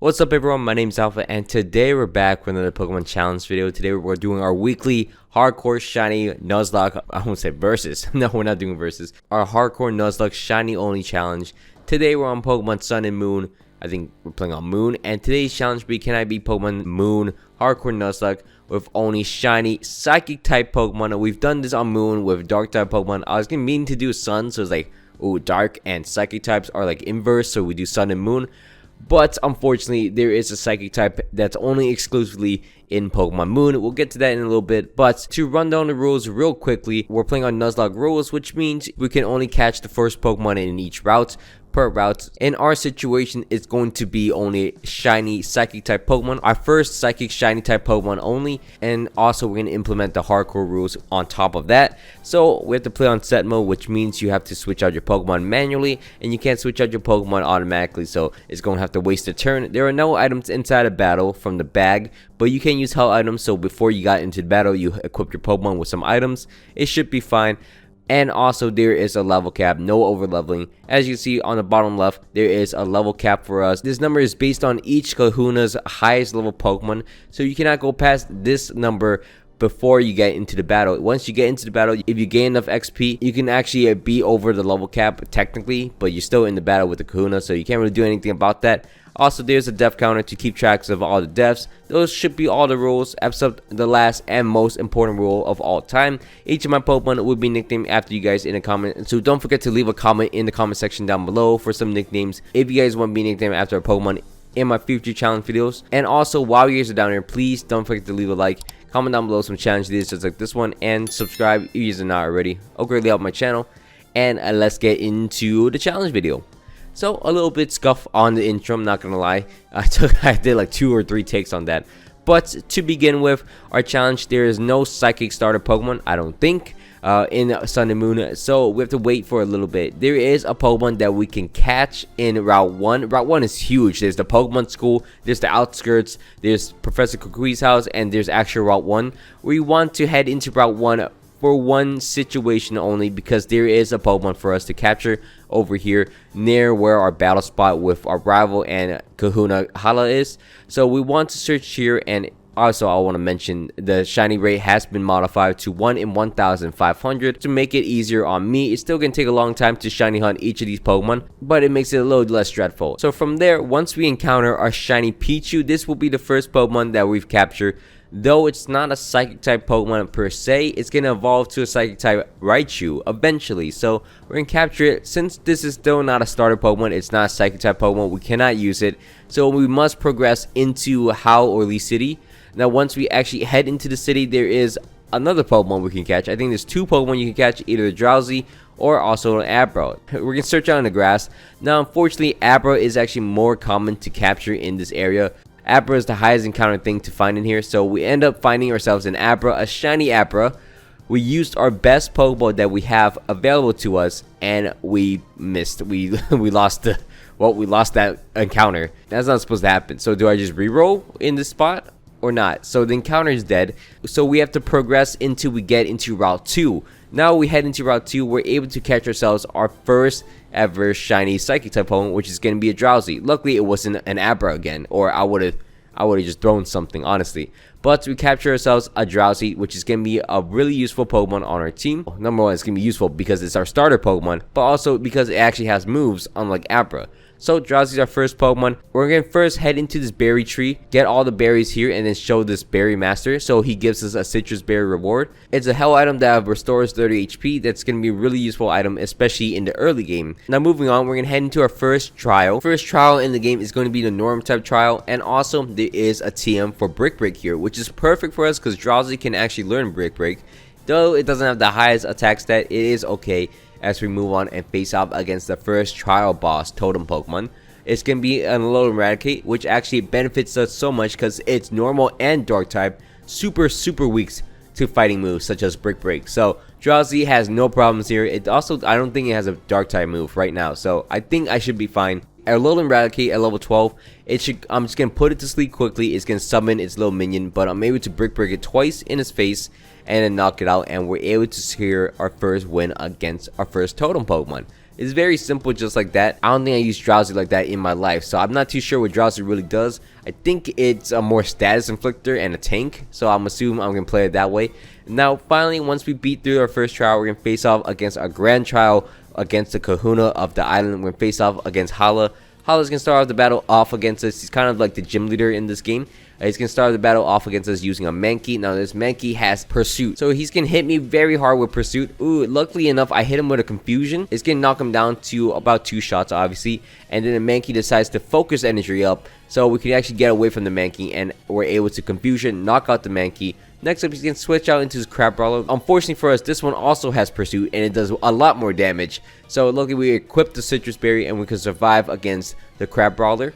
What's up everyone, my name's Alpha and today we're back with another Pokemon Challenge video. Today we're doing our weekly Hardcore Shiny Nuzlocke, I won't say versus, no we're not doing versus. Our Hardcore Nuzlocke Shiny Only Challenge. Today we're on Pokemon Sun and Moon, I think we're playing on Moon. And today's challenge will be, can I beat Pokemon Moon Hardcore Nuzlocke with only Shiny Psychic type Pokemon. We've done this on Moon with Dark type Pokemon. I was meaning to do Sun, so it's like, ooh, Dark and Psychic types are like inverse, so we do Sun and Moon. But unfortunately, there is a Psychic type that's only exclusively in Pokemon Moon. We'll get to that in a little bit. But to run down the rules real quickly, we're playing on Nuzlocke rules, which means we can only catch the first Pokemon in each route. Per route. In our situation, it's going to be only Shiny Psychic type Pokemon. Our first Psychic Shiny type Pokemon only. And also we're going to implement the hardcore rules on top of that. So we have to play on set mode, which means you have to switch out your Pokemon manually. And you can't switch out your Pokemon automatically. So it's going to have to waste a turn. There are no items inside a battle from the bag. But you can use hell items. So before you got into the battle, you equip your Pokemon with some items. It should be fine. And also there is a level cap, no over leveling. As you can see on the bottom left, there is a level cap for us. This number is based on each kahuna's highest level Pokemon, so you cannot go past this number before you get into the battle. Once you get into the battle, if you gain enough XP, you can actually be over the level cap technically, but you're still in the battle with the kahuna, so you can't really do anything about that. Also, there's a death counter to keep tracks of all the deaths. Those should be all the rules, except the last and most important rule of all time. Each of my Pokemon will be nicknamed after you guys in a comment. So don't forget to leave a comment in the comment section down below for some nicknames if you guys want to be nicknamed after a Pokemon in my future challenge videos. And also, while you guys are down here, please don't forget to leave a like, comment down below some challenge videos just like this one, and subscribe if you guys are not already. It'll greatly help my channel. And let's get into the challenge video. So a little bit scuff on the intro, I'm not gonna lie. I did like 2 or 3 takes on that. But to begin with, our challenge, there is no Psychic starter Pokemon, I don't think, in Sun and Moon. So we have to wait for a little bit. There is a Pokemon that we can catch in Route 1. Route 1 is huge. There's the Pokemon School, there's the outskirts, there's Professor Kokui's house, and there's actual Route 1. We want to head into Route 1 for one situation only, because there is a Pokemon for us to capture over here near where our battle spot with our rival and Kahuna Hala is. So we want to search here. And also I want to mention the shiny rate has been modified to 1 in 1,500 to make it easier on me. It's still gonna take a long time to shiny hunt each of these Pokemon, but it makes it a little less dreadful. So from there, once we encounter our shiny Pichu, this will be the first Pokemon that we've captured. Though it's not a Psychic type Pokemon per se, it's going to evolve to a Psychic type Raichu eventually. So we're going to capture it. Since this is still not a starter Pokemon, it's not a Psychic type Pokemon, we cannot use it. So we must progress into Hao or Lee City. Now once we actually head into the city, there is another Pokemon we can catch. I think there's 2 Pokemon you can catch, either Drowsy or also an Abra. We're going to search out in the grass. Now unfortunately, Abra is actually more common to capture in this area. Abra is the highest encountered thing to find in here, so we end up finding ourselves an Abra, a shiny Abra. We used our best Pokeball that we have available to us, and we missed. We lost that encounter. That's not supposed to happen. So do I just reroll in this spot or not? So the encounter is dead. So we have to progress until we get into Route 2. Now we head into Route 2, we're able to catch ourselves our first ever shiny Psychic type Pokemon, which is going to be a Drowsy. Luckily, it wasn't an Abra again, or I would have just thrown something, honestly. But we capture ourselves a Drowsy, which is going to be a really useful Pokemon on our team. Number one, it's going to be useful because it's our starter Pokemon, but also because it actually has moves, unlike Abra. So Drowsy is our first Pokemon. We're going to first head into this berry tree, get all the berries here, and then show this berry master. So he gives us a citrus berry reward. It's a hell item that restores 30 HP. That's going to be a really useful item, especially in the early game. Now moving on, we're going to head into our first trial. First trial in the game is going to be the norm type trial. And also there is a TM for Brick Break here, which is perfect for us because Drowsy can actually learn Brick Break. Though it doesn't have the highest attack stat, it is okay as we move on and face off against the first trial boss totem Pokemon. It's going to be an Alolan Eradicate, which actually benefits us so much because it's normal and dark type, super weak to fighting moves such as Brick Break. So Drowsy has no problems here. It also, I don't think it has a dark type move right now, so I think I should be fine. Alolan Eradicate at level 12, I'm just going to put it to sleep quickly. It's going to summon its little minion, but I'm able to Brick Break it twice in its face and then knock it out, and we're able to secure our first win against our first totem Pokemon. It's very simple, just like that. I don't think I use Drowsy like that in my life, so I'm not too sure what Drowsy really does. I think it's a more status inflictor and a tank, so I'm assuming I'm gonna play it that way. Now finally, once we beat through our first trial, we're gonna face off against our grand trial against the Kahuna of the island. We're gonna face off against Hala. Hala's gonna start off the battle off against us. He's kind of like the gym leader in this game. He's gonna start the battle off against us using a Mankey. Now this Mankey has Pursuit, so he's gonna hit me very hard with Pursuit. Ooh, luckily enough, I hit him with a Confusion. It's gonna knock him down to about 2 shots, obviously. And then the Mankey decides to focus energy up, so we can actually get away from the Mankey, and we're able to Confusion, knock out the Mankey. Next up, he's going to switch out into his Crab Brawler. Unfortunately for us, this one also has Pursuit, and it does a lot more damage. So luckily we equipped the Citrus Berry, and we can survive against the Crab Brawler.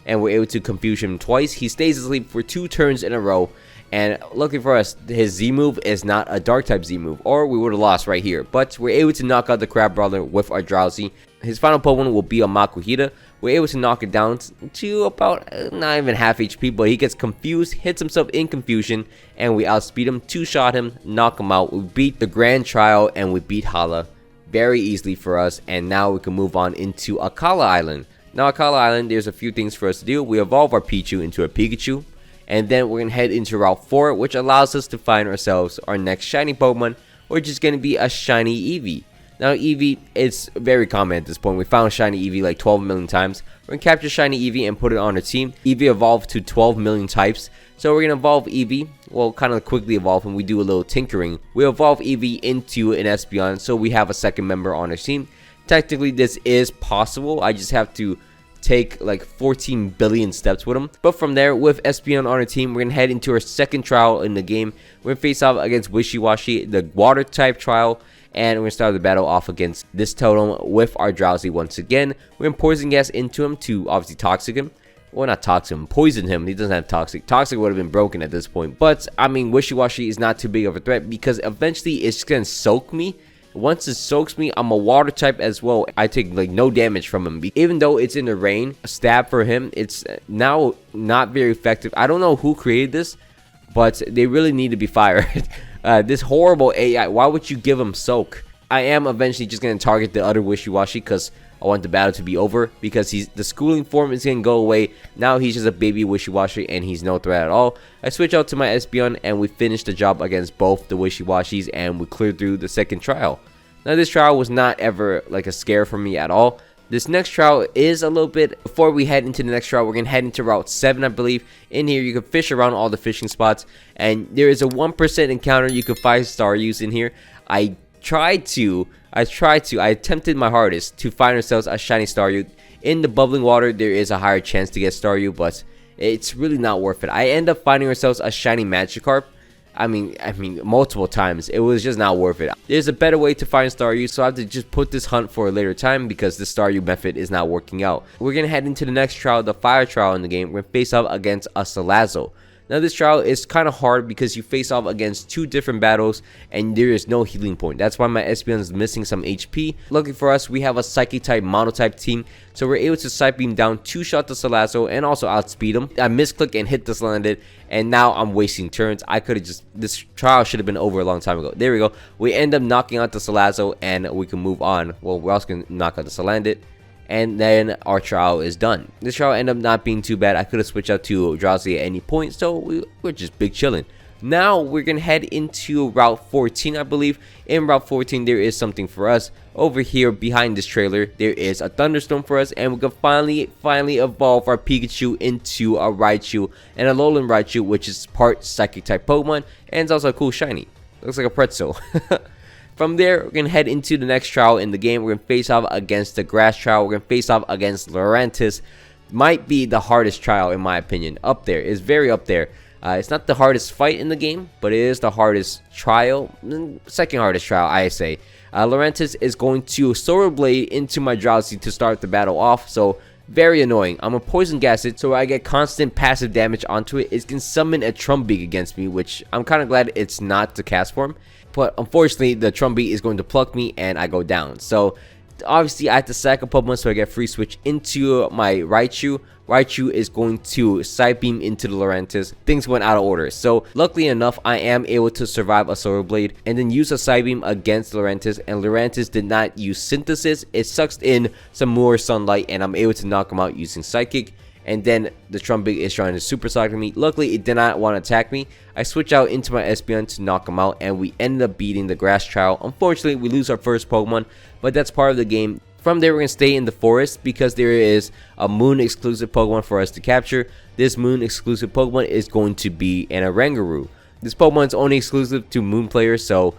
And we're able to confuse him twice. He stays asleep for 2 turns in a row. And luckily for us, his Z move is not a Dark type Z move, or we would have lost right here. But we're able to knock out the Crab Brawler with our Drowsy. His final Pokemon will be a Makuhita. We're able to knock it down to about not even half HP, but he gets confused, hits himself in confusion, and we outspeed him, 2-shot him, knock him out. We beat the Grand Trial, and we beat Hala very easily for us, and now we can move on into Akala Island. Now Akala Island, there's a few things for us to do. We evolve our Pichu into a Pikachu, and then we're going to head into Route 4, which allows us to find ourselves our next shiny Pokemon, which is going to be a shiny Eevee. Now Eevee, it's very common at this point. We found shiny Eevee like 12 million times. We're going to capture shiny Eevee and put it on our team. Eevee evolved to 12 million types. So we're going to evolve Eevee. Well, kind of quickly evolve, and we do a little tinkering. We evolve Eevee into an Espeon, so we have a second member on our team. Technically, this is possible. I just have to take like 14 billion steps with him. But from there, with Espeon on our team, we're going to head into our second trial in the game. We're going to face off against Wishy-Washy, the water type trial. And we're going to start the battle off against this totem with our Drowsy once again. We're going to Poison Gas into him to obviously Toxic him. Well, not Toxic him, Poison him. He doesn't have Toxic. Toxic would have been broken at this point. But, I mean, Wishy-Washy is not too big of a threat because eventually it's going to soak me. Once it soaks me, I'm a water type as well. I take like no damage from him. Even though it's in the rain, a stab for him, it's now not very effective. I don't know who created this, but they really need to be fired. This horrible AI, why would you give him soak? I am eventually just going to target the other Wishy-Washy because I want the battle to be over, because the schooling form is going to go away. Now he's just a baby Wishy-Washy and he's no threat at all. I switch out to my Espeon and we finish the job against both the Wishy-Washys, and we clear through the second trial. Now this trial was not ever like a scare for me at all. This next trial is a little bit. Before we head into the next trial, we're going to head into Route 7, I believe. In here, you can fish around all the fishing spots. And there is a 1% encounter. You can find Staryus in here. I attempted my hardest to find ourselves a shiny Staryu. In the bubbling water, there is a higher chance to get Staryu, but it's really not worth it. I end up finding ourselves a shiny Magikarp. I mean, multiple times. It was just not worth it. There's a better way to find Staryu, so I have to just put this hunt for a later time because the Staryu method is not working out. We're going to head into the next trial, the fire trial in the game. We're going to face off against a Salazzle. Now this trial is kind of hard because you face off against 2 different battles and there is no healing point. That's why my Espeon is missing some HP. Luckily for us, we have a Psychic type mono-type team, so we're able to Psych Beam down 2-shot the Salazzle and also outspeed him. I misclick and hit this landed, and now I'm wasting turns. I could have just, this trial should have been over a long time ago. There we go. We end up knocking out the Salazzle and we can move on. Well, we're also going to knock out the Salandit. And then our trial is done. This trial ended up not being too bad. I could have switched out to Drowsy at any point, so we're just big chilling. Now we're gonna head into Route 14, I believe. In Route 14, there is something for us. Over here behind this trailer, there is a thunderstorm for us, and we can finally evolve our Pikachu into a Raichu and a Alolan Raichu, which is part Psychic type Pokemon, and it's also a cool shiny. Looks like a pretzel. From there, we're going to head into the next trial in the game. We're going to face off against the grass trial. We're going to face off against Lurantis. Might be the hardest trial in my opinion. Up there. It's very up there. It's not the hardest fight in the game, but it is the hardest trial. Second hardest trial, I say. Lurantis is going to Solar Blade into my Drowsy to start the battle off. So, very annoying. I'm going to Poison Gas it so I get constant passive damage onto it. It can summon a Trumbeak against me, which I'm kind of glad it's not the cast form. But unfortunately, the Trumbeak is going to pluck me and I go down. So Obviously, I have to sack a Pokemon so I get free switch into my Raichu. Raichu is going to side beam into the Lurantis. Things went out of order. So luckily enough, I am able to survive a Solar Blade and then use a side beam against Lurantis. And Lurantis did not use Synthesis. It sucks in some more sunlight and I'm able to knock him out using Psychic. And then the Trumpig is trying to Super Sonic me. Luckily, it did not want to attack me. I switch out into my Espeon to knock him out, and we end up beating the Grass Trial. Unfortunately, we lose our first Pokemon, but that's part of the game. From there, we're going to stay in the forest because there is a Moon exclusive Pokemon for us to capture. This Moon exclusive Pokemon is going to be an Oranguru. This Pokemon is only exclusive to Moon players, so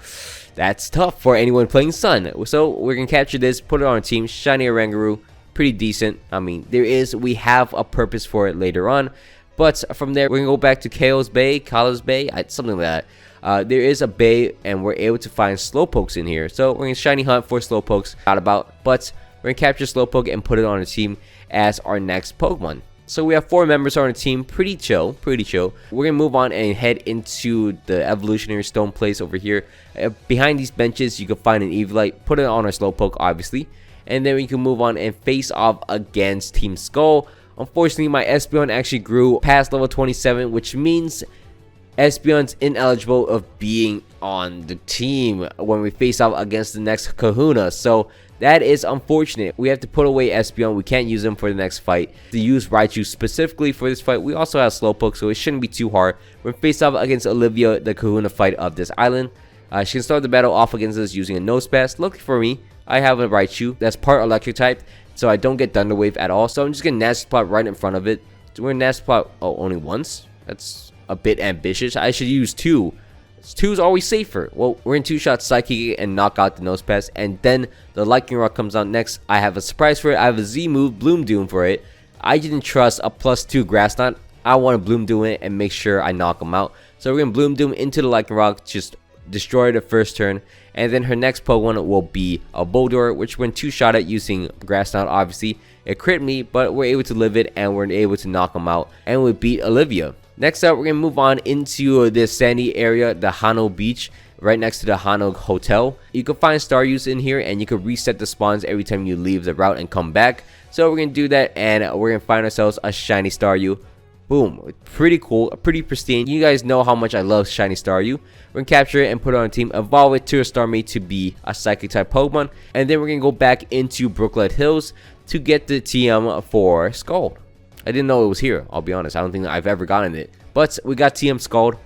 that's tough for anyone playing Sun. So we're going to capture this, put it on our team, Shiny Oranguru. Pretty decent. I mean, we have a purpose for it later on, but from there we're gonna go back to Kalos Bay, something like that. There is a bay and we're able to find Slowpokes in here, so we're gonna shiny hunt for Slowpokes. But we're gonna capture Slowpoke and put it on the team as our next Pokemon. So we have 4 members on our team. Pretty chill. We're gonna move on and head into the evolutionary stone place over here. Behind these benches you can find an Eviolite. Put it on our Slowpoke, obviously. And then we can move on and face off against Team Skull. Unfortunately, my Espeon actually grew past level 27, which means Espeon's ineligible of being on the team when we face off against the next Kahuna. So that is unfortunate. We have to put away Espeon. We can't use him for the next fight. To use Raichu specifically for this fight, we also have Slowpoke, so it shouldn't be too hard. We're face off against Olivia, the Kahuna fight of this island. She can start the battle off against us using a Nose Pass. Lucky for me, I have a Raichu that's part electric type, so I don't get Thunder Wave at all. So I'm just gonna Nasty Plot right in front of it. So we're gonna Nasty Plot, only once? That's a bit ambitious. I should use 2. 2 is always safer. Well, we're in 2-shot Psychic and knock out the Nose Pass, and then the Lightning Rock comes out next. I have a surprise for it. I have a Z move, Bloom Doom for it. I didn't trust a +2 Grass Knot. I want to Bloom Doom it and make sure I knock him out. So we're gonna Bloom Doom into the Lightning Rock, just destroy the first turn, and then her next Pokemon will be a Boldore, which when 2-shot it using Grass Knot, obviously it crit me, but we're able to live it and we're able to knock him out, and we beat Olivia. Next up, we're gonna move on into this sandy area, the Hano Beach, right next to the Hano Hotel. You can find Staryus in here, and you can reset the spawns every time you leave the route and come back. So we're gonna do that, and we're gonna find ourselves a shiny Staryu. Boom, pretty cool, pretty pristine. You guys know how much I love shiny Staryu. We're gonna capture it and put it on a team, evolve it to a Starmie to be a Psychic type Pokemon, and then we're gonna go back into Brooklet Hills to get the TM for Scald. I didn't know it was here, I'll be honest. I don't think I've ever gotten it, but we got TM Scald.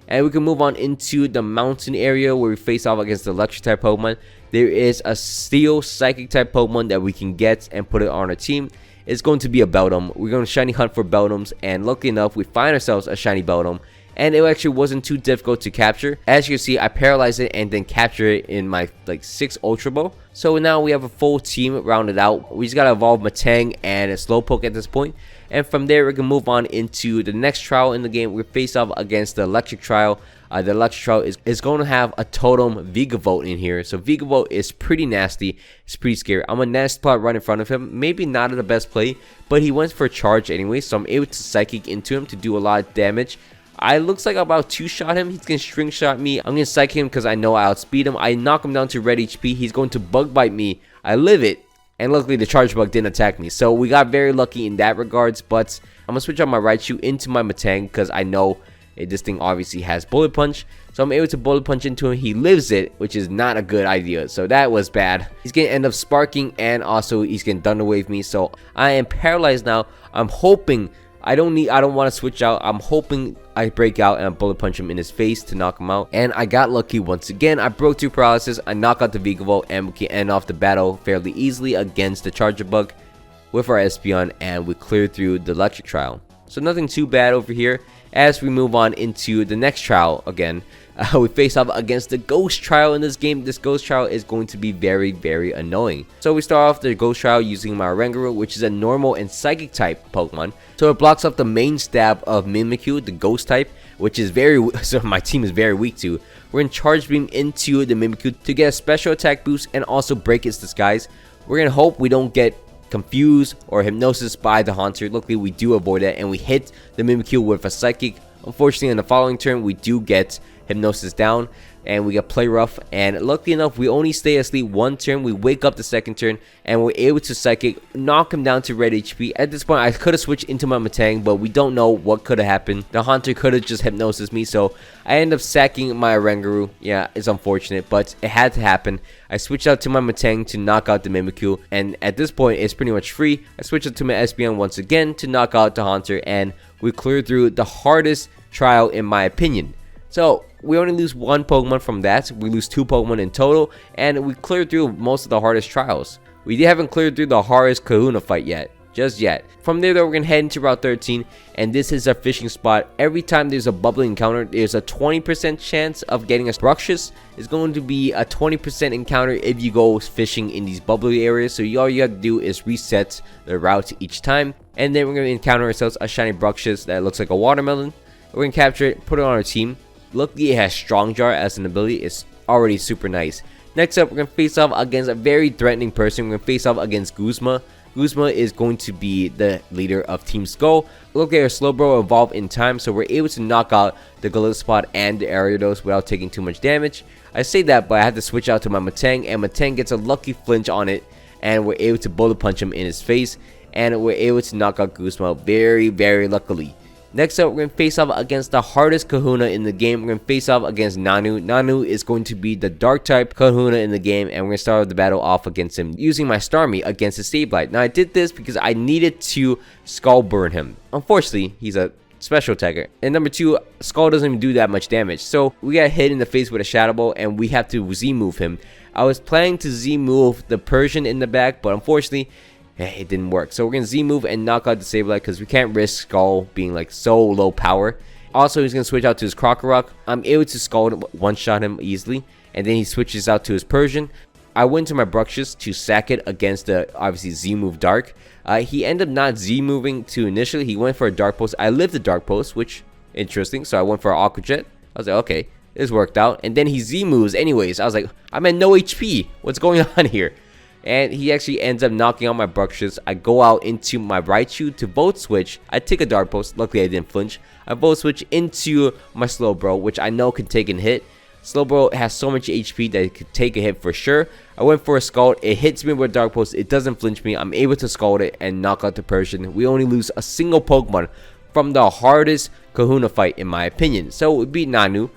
And we can move on into the mountain area where we face off against the electric type Pokemon. There is a Steel Psychic type Pokemon that we can get and put it on our team. It's going to be a Beldum. We're going to shiny hunt for Beldums, and luckily enough, we find ourselves a shiny Beldum, and it actually wasn't too difficult to capture. As you can see, I paralyzed it and then captured it in my 6 Ultra Ball. So now we have a full team rounded out. We just gotta evolve Matang and a Slowpoke at this point. And from there, we can move on into the next trial in the game. We face off against the electric trial. The electric trial is going to have a totem Vigavolt in here. So Vigavolt is pretty nasty. It's pretty scary. I'm a nasty plot right in front of him. Maybe not the best play, but he went for a charge anyway. So I'm able to Psychic into him to do a lot of damage. I looks like I about 2-shot him. He's going to string shot me. I'm going to Psychic him because I know I outspeed him. I knock him down to red HP. He's going to Bug Bite me. I live it. And luckily the Charge Bug didn't attack me. So we got very lucky in that regards. But I'm going to switch out my Raichu into my Matang because I know this thing obviously has Bullet Punch. So I'm able to Bullet Punch into him. He lives it, which is not a good idea. So that was bad. He's going to end up sparking, and also he's going to Thunder Wave me. So I am paralyzed now. I'm hoping I don't want to switch out. I'm hoping I break out and I Bullet Punch him in his face to knock him out. And I got lucky once again. I broke through paralysis. I knock out the Vigavolt, and we can end off the battle fairly easily against the Charger Bug with our Espeon, and we cleared through the electric trial. So nothing too bad over here. As we move on into the next trial again, we face off against the Ghost Trial in this game. This Ghost Trial is going to be very, very annoying. So we start off the Ghost Trial using my Oranguru, which is a normal and Psychic type Pokemon. So it blocks up the main stab of Mimikyu, the Ghost type, which is so my team is very weak to. We're going to Charge Beam into the Mimikyu to get a special attack boost and also break its disguise. We're going to hope we don't get confused or hypnosis by the Haunter. Luckily we do avoid that, and we hit the Mimikyu with a Psychic. Unfortunately, in the following turn we do get hypnosis down. and we get play rough, and luckily enough we only stay asleep one turn. We wake up the second turn and we're able to psychic, knock him down to red HP. At this point I could have switched into my Matang, but we don't know what could have happened. The Haunter could have just hypnosis me, so I end up sacking my Oranguru. Yeah, it's unfortunate, but it had to happen. I switched out to my Matang to knock out the Mimikyu, and at this point it's pretty much free. I switched out to my Espeon once again to knock out the Haunter, and we cleared through the hardest trial in my opinion. So we only lose one Pokemon from that. We lose 2 Pokemon in total, and we cleared through most of the hardest trials. We haven't cleared through the hardest Kahuna fight yet. Just yet. From there though, we're gonna head into Route 13, and this is our fishing spot. Every time there's a bubbling encounter, there's a 20% chance of getting a Bruxious. It's going to be a 20% encounter if you go fishing in these bubbly areas. So all you have to do is reset the route each time, and then we're gonna encounter ourselves a shiny Bruxious that looks like a watermelon. We're gonna capture it, put it on our team. Luckily it has Strong Jar as an ability. It's already super nice. Next up, we're gonna face off against a very threatening person. We're gonna face off against Guzma. Guzma is going to be the leader of Team Skull. Look at our Slowbro evolve in time, so we're able to knock out the Gallipspot and the Ariados without taking too much damage. I say that, but I had to switch out to my Matang, and Matang gets a lucky flinch on it, and we're able to bullet punch him in his face, and we're able to knock out Guzma very luckily. Next up, we're going to face off against the hardest Kahuna in the game. We're going to face off against Nanu. Nanu is going to be the dark type Kahuna in the game, and we're going to start the battle off against him using my Starmie against his Sableye. Now I did this because I needed to Skull Burn him. Unfortunately, he's a special attacker, and number 2, Skull doesn't even do that much damage, so we got hit in the face with a Shadow Ball and we have to Z-move him. I was planning to Z-move the Persian in the back, but unfortunately it didn't work. So we're gonna Z-move and knock out the Sableye because we can't risk Skull being like so low power. Also, he's gonna switch out to his Krokorok. I'm able to Skull one-shot him easily, and then he switches out to his Persian. I went to my Bruxious to sack it against the obviously Z-move Dark. He ended up not Z-moving to initially. He went for a Dark Pulse. I lived the Dark Pulse, which interesting. So I went for an Aqua Jet. I was like, okay, this worked out. And then he Z-moves anyways. I was like, I'm at no HP. What's going on here? And he actually ends up knocking out my Bruxious. I go out into my Raichu to Volt Switch. I take a Dark Pulse. Luckily, I didn't flinch. I Volt Switch into my Slowbro, which I know can take a hit. Slowbro has so much HP that it could take a hit for sure. I went for a Scald. It hits me with Dark Pulse. It doesn't flinch me. I'm able to Scald it and knock out the Persian. We only lose a single Pokemon from the hardest Kahuna fight, in my opinion. So we beat Nanu.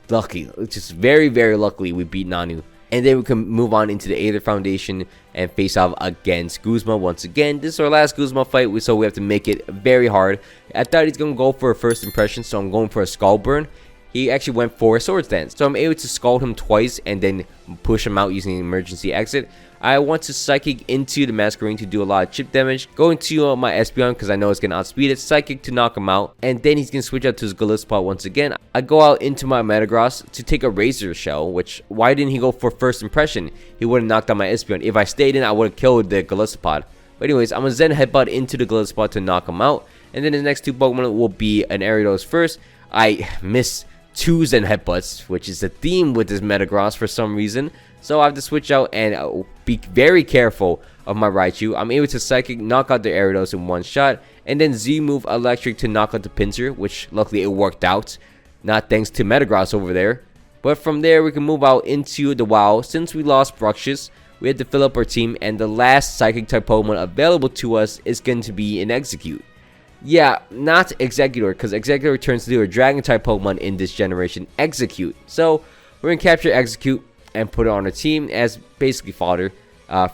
Lucky. Just very luckily, we beat Nanu. And then we can move on into the Aether Foundation and face off against Guzma once again. This is our last Guzma fight, so we have to make it very hard. I thought he's going to go for a first impression, so I'm going for a Skull Burn. He actually went for a Swords Dance, so I'm able to Scald him twice and then push him out using an emergency exit. I want to Psychic into the Masquerain to do a lot of chip damage. Going to my Espeon because I know it's going to outspeed it. Psychic to knock him out. And then he's going to switch out to his Gallipspot once again. I go out into my Metagross to take a Razor Shell, which, why didn't he go for first impression? He would have knocked out my Espeon. If I stayed in, I would have killed the Gallipspot. But anyways, I'm going to Zen Headbutt into the Gallipspot to knock him out. And then the next 2 Pokemon will be an Ariados first. I miss 2 Zen Headbutts, which is the theme with this Metagross for some reason. So I have to switch out and be very careful of my Raichu. I'm able to Psychic, knock out the Ariados in one shot, and then Z-move Electric to knock out the Pinsir, which luckily it worked out. Not thanks to Metagross over there. But from there, we can move out into the WoW. Since we lost Bruxious, we had to fill up our team, and the last Psychic type Pokemon available to us is going to be an Execute. Yeah, not Executor, because Executor turns to a Dragon type Pokemon in this generation, Execute. So we're going to capture Execute and put it on our team as basically fodder.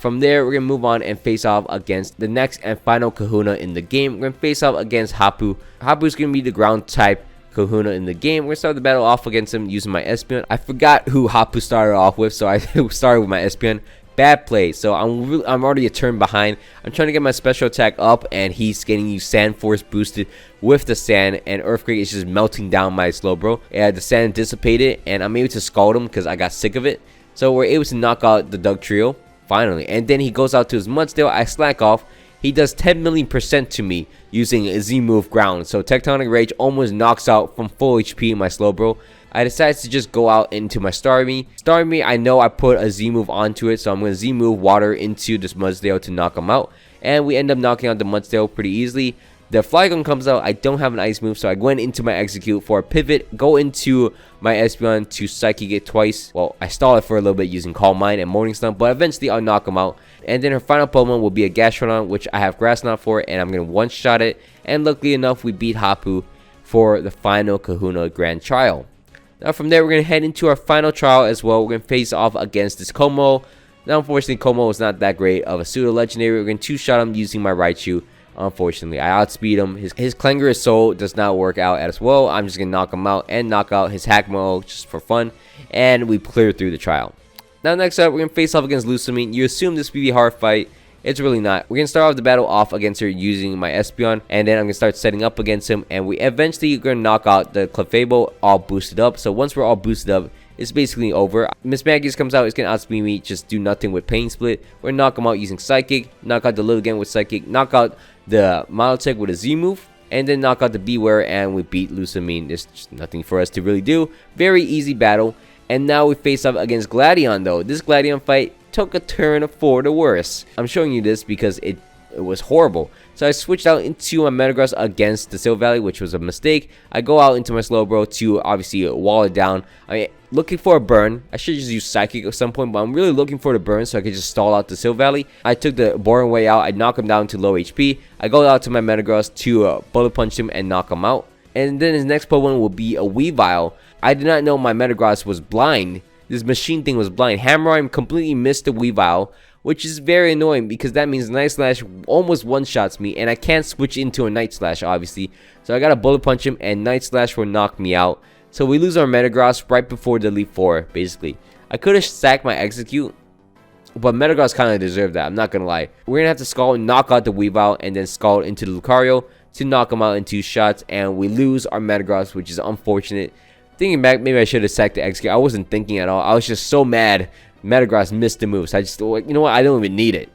From there, we're going to move on and face off against the next and final Kahuna in the game. We're going to face off against Hapu. Hapu is going to be the ground type Kahuna in the game. We're going to start the battle off against him using my Espeon. I forgot who Hapu started off with, so I started with my Espeon. Bad play. So I'm already a turn behind. I'm trying to get my special attack up, and he's getting you Sand Force boosted with the sand, and Earthquake is just melting down my Slowbro. Yeah, the sand dissipated, and I'm able to Scald him because I got sick of it. So we're able to knock out the Doug Trio finally, and then he goes out to his Mudsdale. I slack off. He does 10 million % to me using a Z-move ground. So Tectonic Rage almost knocks out from full HP my Slowbro. I decided to just go out into my Starmie. Starmie, I know I put a Z-move onto it, so I'm going to Z-move Water into this Mudsdale to knock him out. And we end up knocking out the Mudsdale pretty easily. The flygon comes out. I don't have an ice move, so I went into my execute for a pivot, go into my Espeon to psychic it twice. Well, I stall it for a little bit using Calm Mind and Morning Stun, but eventually I'll knock him out. And then her final Pokemon will be a Gastrodon, which I have Grass Knot for, and I'm going to one-shot it. And luckily enough, we beat Hapu for the final Kahuna Grand Trial. Now from there, we're going to head into our final trial as well. We're going to face off against this Como. Now, unfortunately, Como is not that great of a pseudo-legendary. We're going to two-shot him using my Raichu. Unfortunately, I outspeed him. His Clangorous Soul does not work out as well. I'm just going to knock him out and knock out his Hackmo just for fun. And we clear through the trial. Now, next up, we're going to face off against Lucamine. You assume this would be a hard fight. It's really not. We're going to start off the battle off against her using my Espeon. And then I'm going to start setting up against him. And we eventually are going to knock out the Clefable all boosted up. So once we're all boosted up, it's basically over. Miss Maggies comes out, it's gonna outspeed me, just do nothing with Pain Split. We're gonna knock him out using Psychic, knock out the Lilligant with Psychic, knock out the Milotic with a Z move, and then knock out the Beware, and we beat Lucamine. There's just nothing for us to really do. Very easy battle. And now we face off against Gladion though. This Gladion fight took a turn for the worse. I'm showing you this because it was horrible. So I switched out into my Metagross against the Silvally, which was a mistake. I go out into my Slowbro to obviously wall it down. Looking for a burn. I should just use Psychic at some point, but I'm really looking for the burn so I could just stall out the Silvally. I took the boring way out. I knock him down to low HP. I go out to my Metagross to Bullet Punch him and knock him out. And then his next Pokemon will be a Weavile. I did not know my Metagross was blind. This machine thing was blind. Hammerheim completely missed the Weavile, which is very annoying because that means Night Slash almost one-shots me, and I can't switch into a Night Slash, obviously. So I gotta Bullet Punch him, and Night Slash will knock me out. So we lose our Metagross right before the Elite Four, basically. I could have sacked my Execute, but Metagross kind of deserved that, I'm not gonna lie. We're gonna have to Scald, knock out the Weavile, and then Scald into the Lucario to knock him out in 2 shots, and we lose our Metagross, which is unfortunate. Thinking back, maybe I should have sacked the Execute. I wasn't thinking at all. I was just so mad Metagross missed the move. So I just thought, you know what, I don't even need it.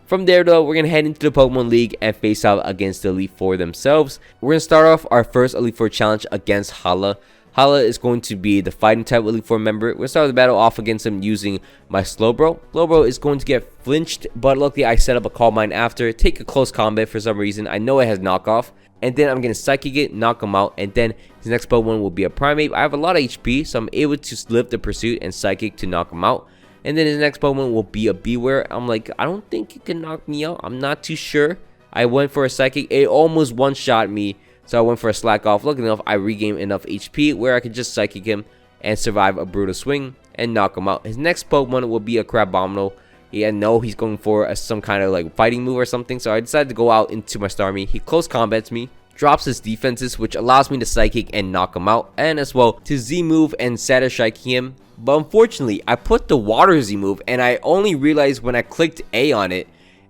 From there though, we're going to head into the Pokemon League and face out against the Elite Four themselves. We're going to start off our first Elite Four challenge against Hala. Hala is going to be the fighting type Elite Four member. We're going to start the battle off against him using my Slowbro. Slowbro is going to get flinched, but luckily I set up a Calm Mind after. Take a close combat for some reason. I know it has knockoff. And then I'm going to Psychic it, knock him out. And then his next Pokemon will be a Primate. I have a lot of HP, so I'm able to lift the Pursuit and Psychic to knock him out. And then his next Pokemon will be a Beware. I'm like, I don't think it can knock me out. I'm not too sure. I went for a Psychic. It almost one-shot me. So I went for a Slack Off. Luckily enough, I regained enough HP where I could just Psychic him and survive a Brutal Swing and knock him out. His next Pokemon will be a Crabominal. Yeah, no, he's going for some kind of like fighting move or something. So I decided to go out into my Starmie. He close combats me, drops his defenses, which allows me to Psychic and knock him out. And as well to Z move and Saturn Strike him. But unfortunately, I put the Water Z move and I only realized when I clicked A on it.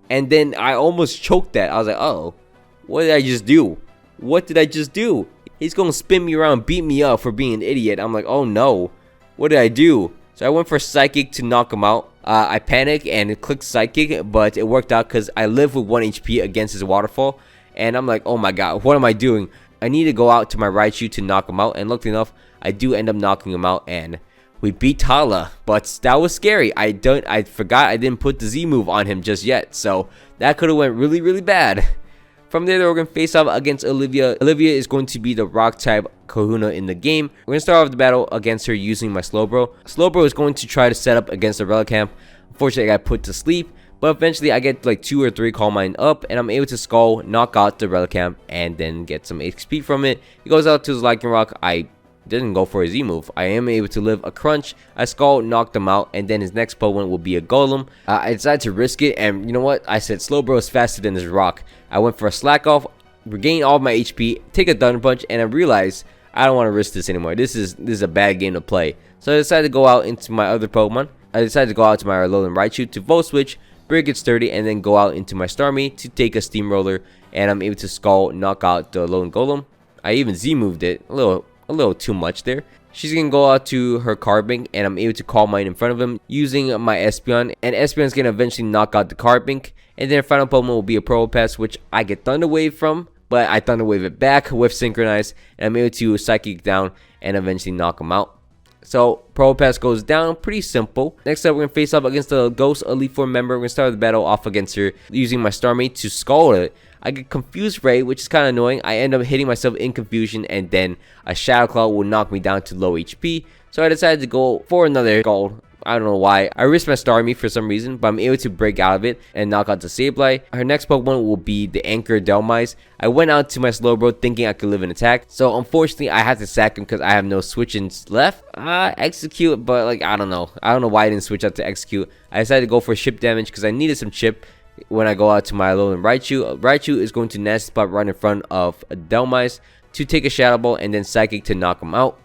And then I almost choked that. I was like, oh, what did I just do? What did I just do? He's going to spin me around, beat me up for being an idiot. I'm like, oh no, what did I do? So I went for Psychic to knock him out. I panicked and clicked Psychic, but it worked out because I live with 1 HP against his Waterfall. And I'm like, oh my god, what am I doing? I need to go out to my Raichu to knock him out. And luckily enough, I do end up knocking him out. And we beat Hala. But that was scary. I forgot I didn't put the Z move on him just yet. So that could have went really, really bad. From there, we're going to face off against Olivia. Olivia is going to be the rock type Kahuna in the game. We're going to start off the battle against her using my Slowbro. Slowbro is going to try to set up against the Relicanth. Unfortunately, I got put to sleep. But eventually, I get like 2 or 3 Calm Mind up. And I'm able to Skull, knock out the Relicanth, and then get some XP from it. He goes out to his Lycanroc. I didn't go for a Z move. I am able to live a Crunch. I Skull, knocked him out, and then his next Pokemon will be a Golem. I decided to risk it, and you know what? I said Slowbro is faster than this rock. I went for a Slack Off, regain all of my HP, take a Thunder Punch, and I realized I don't want to risk this anymore. This is a bad game to play. So I decided to go out into my other Pokemon. I decided to go out to my Alolan Raichu to Volt Switch, break it sturdy, and then go out into my Starmie to take a Steamroller, and I'm able to Skull, knock out the Alolan Golem. I even Z moved it a little too much there. She's gonna go out to her Carbink, and I'm able to Calm Mind in front of him using my Espeon, and Espeon's gonna eventually knock out the Carbink. And then her final Pokemon will be a Probopass, which I get Thunder Wave from, but I Thunder Wave it back with Synchronize, and I'm able to Psychic down and eventually knock him out. So Probopass goes down, pretty simple. Next up, we're gonna face up against the Ghost Elite Four member. We're gonna start the battle off against her using my Starmie to Scald it. I get Confused Ray, which is kind of annoying. I end up hitting myself in confusion, and then a Shadow Claw will knock me down to low HP. So I decided to go for another Scald. I don't know why. I risked my Starmie for some reason, but I'm able to break out of it and knock out the Sableye. Her next Pokemon will be the Anchor Delmise. I went out to my Slowbro thinking I could live an attack. So unfortunately, I had to sack him because I have no switch-ins left. Execute, but like, I don't know. I don't know why I didn't switch out to Execute. I decided to go for chip damage because I needed some chip when I go out to my Alolan Raichu. Raichu is going to Nasty Spot right in front of Delmise to take a Shadow Ball and then Psychic to knock him out.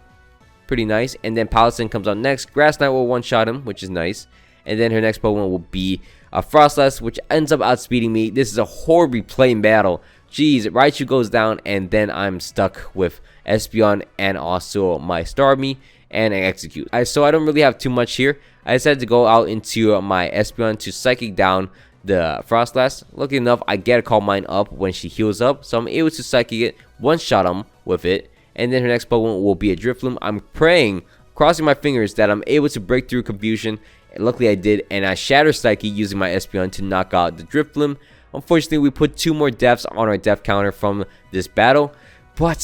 Pretty nice. And then Palisade comes out next. Grass Knight will one-shot him, which is nice. And then her next Pokemon will be a Frostlass, which ends up outspeeding me. This is a horribly played battle. Jeez, Raichu goes down, and then I'm stuck with Espeon and also my Starmie and I Execute. So I don't really have too much here. I decided to go out into my Espeon to Psychic down the Frostlass. Lucky enough, I get a Calm Mind up when she heals up, so I'm able to Psychic it, one-shot him with it. And then her next Pokemon will be a Drifloon. I'm praying, crossing my fingers, that I'm able to break through confusion. And luckily I did, and I Shatter Psyche using my Espeon to knock out the Drifloon. Unfortunately, we put 2 more deaths on our death counter from this battle, but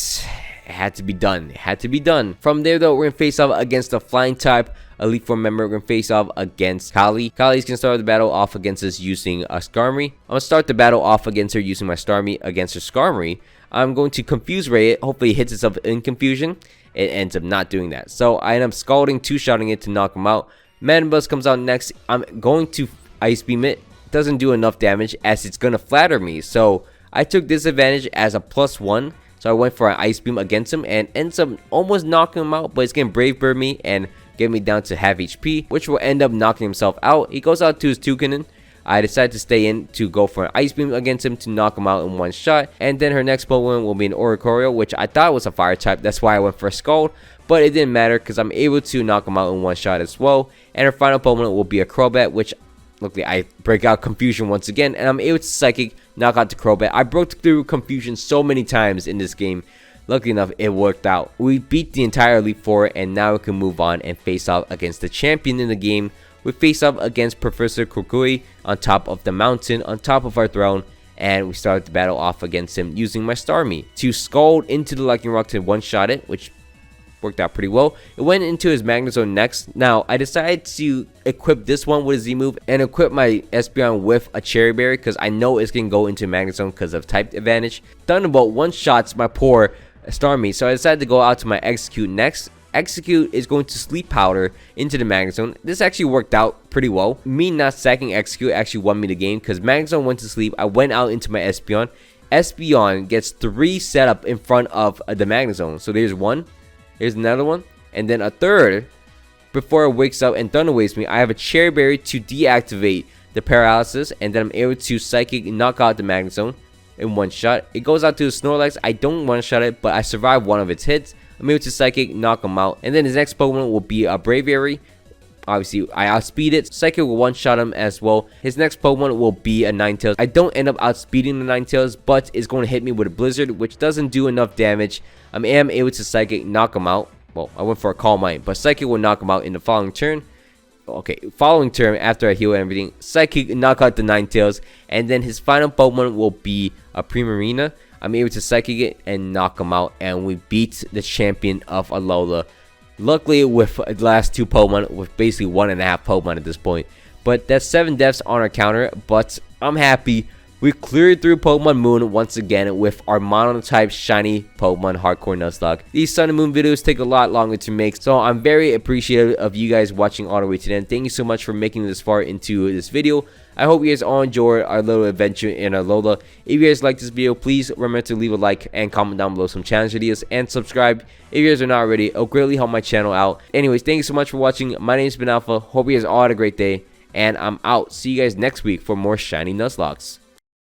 it had to be done. It had to be done. From there, though, we're going to face off against the Flying type Elite Four member. We're going to face off against Kali. Kali's going to start the battle off against us using a Skarmory. I'm going to start the battle off against her using my Starmie against her Skarmory. I'm going to Confuse Ray it. Hopefully it hits itself in confusion. It ends up not doing that. So I end up Scalding, two-shotting it to knock him out. Madden comes out next. I'm going to Ice Beam it. Doesn't do enough damage as it's going to flatter me. So I took this advantage as a +1. So I went for an Ice Beam against him and ends up almost knocking him out. But it's going to Brave Bird me and get me down to half HP, which will end up knocking himself out. He goes out to his Toucanon. I decided to stay in to go for an Ice Beam against him to knock him out in one shot. And then her next Pokemon will be an Oricorio, which I thought was a Fire type. That's why I went for a Scald. But it didn't matter because I'm able to knock him out in one shot as well. And her final Pokemon will be a Crobat, which luckily I break out Confusion once again. And I'm able to Psychic knock out the Crobat. I broke through Confusion so many times in this game. Luckily enough, it worked out. We beat the entire Elite Four, and now we can move on and face off against the champion in the game. We face off against Professor Kokui on top of the mountain, on top of our throne, and we started the battle off against him using my Starmie to Scald into the Lightning Rock to one-shot it, which worked out pretty well. It went into his Magnezone next. Now, I decided to equip this one with a Z-move and equip my Espeon with a Cherry Berry because I know it's going to go into Magnezone because of type advantage. Thunderbolt one-shots my poor Starmie, so I decided to go out to my Execute next. Execute is going to Sleep Powder into the Magnezone. This actually worked out pretty well. Me not sacking Execute actually won me the game because Magnezone went to sleep. I went out into my Espeon. Espeon gets 3 setup in front of the Magnezone. So there's one, here's another one, and then a third. Before it wakes up and Thunder Waves me, I have a Cherry Berry to deactivate the Paralysis, and then I'm able to Psychic knock out the Magnezone in one shot. It goes out to the Snorlax. I don't one-shot it, but I survived one of its hits. I'm able to Psychic, knock him out. And then his next Pokemon will be a Braviary. Obviously, I outspeed it. Psychic will one-shot him as well. His next Pokemon will be a Ninetales. I don't end up outspeeding the Ninetales, but it's going to hit me with a Blizzard, which doesn't do enough damage. I am able to Psychic, knock him out. Well, I went for a Calm Mind, but Psychic will knock him out in the following turn. Okay, following turn after I heal everything, Psychic knock out the Ninetales. And then his final Pokemon will be a Primarina. I'm able to Psychic it and knock him out, and we beat the champion of Alola. Luckily, with the last 2 Pokemon, with basically 1.5 Pokemon at this point. But that's 7 deaths on our counter, but I'm happy. We cleared through Pokemon Moon once again with our mono-type shiny Pokemon Hardcore Nuzlocke. These Sun and Moon videos take a lot longer to make, so I'm very appreciative of you guys watching all the way to the end. Thank you so much for making this far into this video. I hope you guys all enjoyed our little adventure in Alola. If you guys like this video, please remember to leave a like and comment down below some challenge ideas, and subscribe if you guys are not already. It'll greatly help my channel out. Anyways, thank you so much for watching. My name has been Alpha. Hope you guys all had a great day, and I'm out. See you guys next week for more shiny Nuzlockes.